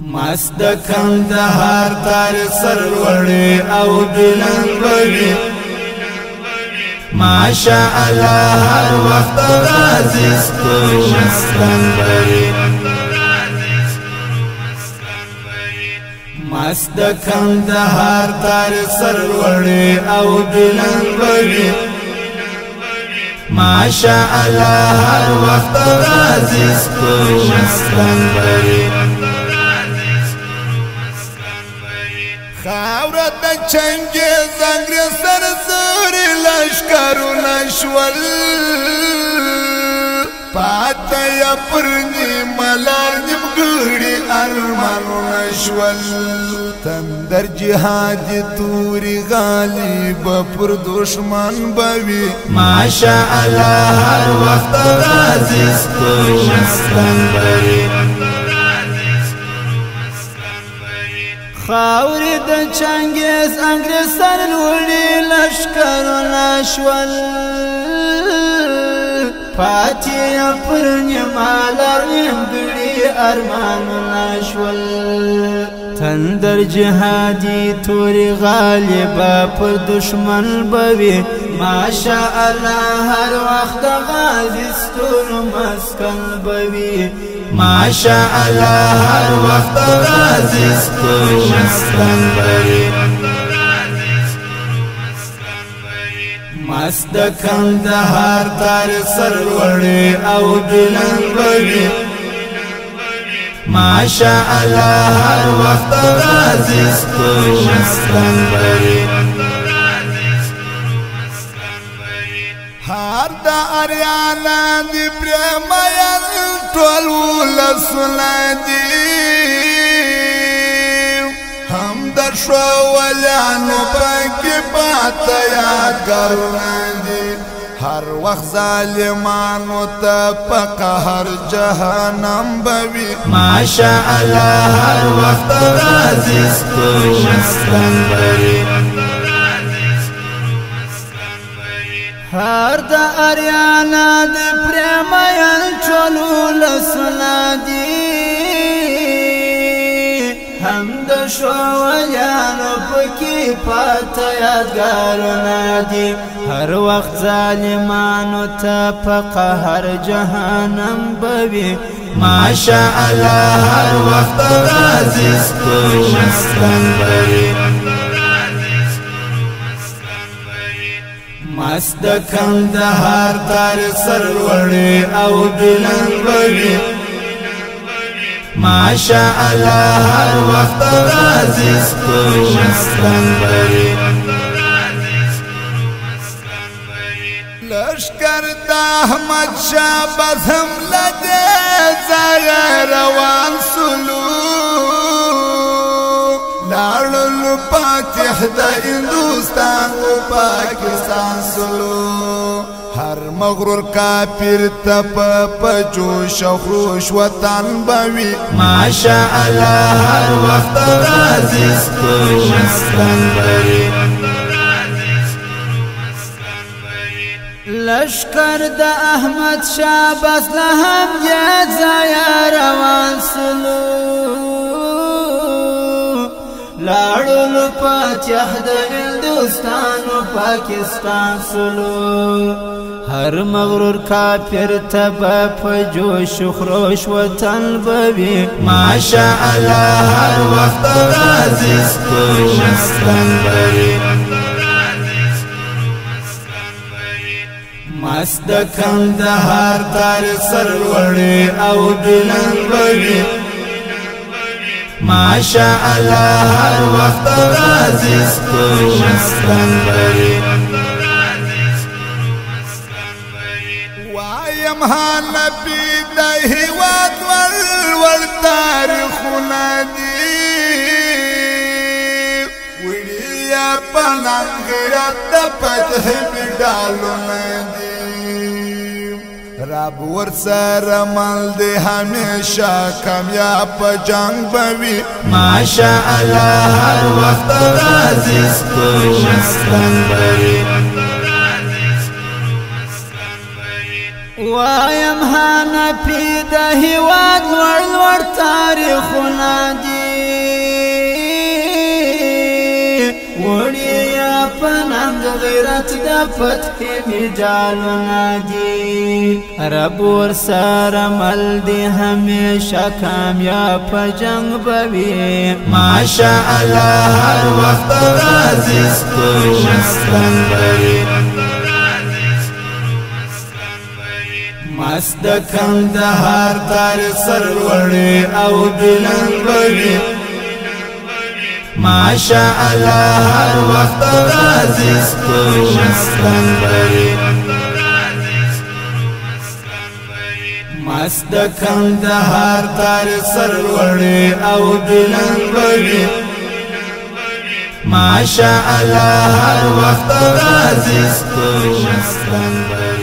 مست کندهار تار سرلوړی او بلند بوي ماشاء الله هر وخت غازی ستورو مسکن بوي مست کندهار تار سرلوړی او بلند بوي ماشاء الله هر وخت غازی ستورو مسکن بوي خاوره د چنګیز انګریز سرزوري لشکرونه شول پاته یا پرنی ملار نیمګړي ارمانونه شول تندر جهاد توري غالب پر دشمن بوي ماشاء الله هر وخت غازی ستورو مسکن بوي خاورې د چنګیز انګریز سرلوړي لشکرونه شول پاتې یې پر نیمه لار نیمګړي ارمانونه شول تندر جهادي تورې غالبه پر دشمن بوي ماشاء الله هر وخت غازی ستورو مسکن بوي ماشاء الله هر وخت غازی ستورو مسکن بوي مست کندهار تار سرلوړی او بلند بوي ماشاء الله هر وخت غازی ستورو مسکن بوي هر د اریانا دی پرمایان ټول ولسونه دي هم د شوالانو پکې پاته یادګارونه دي هر وخت ظالمانو ته په قهر جهنم بوي ماشاء الله هر وخت غازی ستورو مسکن بوي هر د اریانا د پرمایان ټول ولسونه دي هم د شوالانو پکې پاته یادګارونه دي هر وخت ظالمانو ته په قهر جهنم بوي ماشاء الله هر وخت غازی ستورو مسکن بوي مست کندهار تار سرلوړی او بلند بوي ماشاء الله هر وخت غازی ستورو مسکن بوي لشکر د احمد شاه بس هم لدې ځای روان سلو لاړل فاتح د هندوستان او پاکستان سلو هر مغرور کافر تپ په جوش او خروش وطن بوي ماشاء الله هر وخت غازی ستورو مسکن بوي لشکر د احمد شاه بس له هم ځای روان سلو لاړل فاتح د هندوستان او پاکستان سلو هر مغرور کافر تب په جوش خروش وطن بوي ماشاء الله هر وخت غازی ستورو مسکن بوي مست کندهار تار سرلوړی او بلند بوي ماشاء الله هر وخت غازی ستورو مسکن بوي وایم حنفي د هیواد ور تاریخونه دي وړیا پلنګ د فتح میډالونه دي رب ورسره مل دی همیشه کامیاب په جنگ بوي ماشاء الله هر وخت غازی ستورو مسکن بوي وایم حنفي د هیواد لوړ لوړ تاریخونه دي وړیا په ننګ غیرت د فتح مجالونه دي رب ورسره مل دی همیشه کامیاب په جنگ به وي ماشاء الله هر وخت غازی ستورو مسکن به وي مست د کندهار تاریخ سرلوړی او بلند به وي ماشاء الله هر وخت غازی ستورو مسکن به وي مست د کندهار تاریخ سرلوړی او بلند به وي ماشاء الله هر وخت غازی ستورو مسکن به وي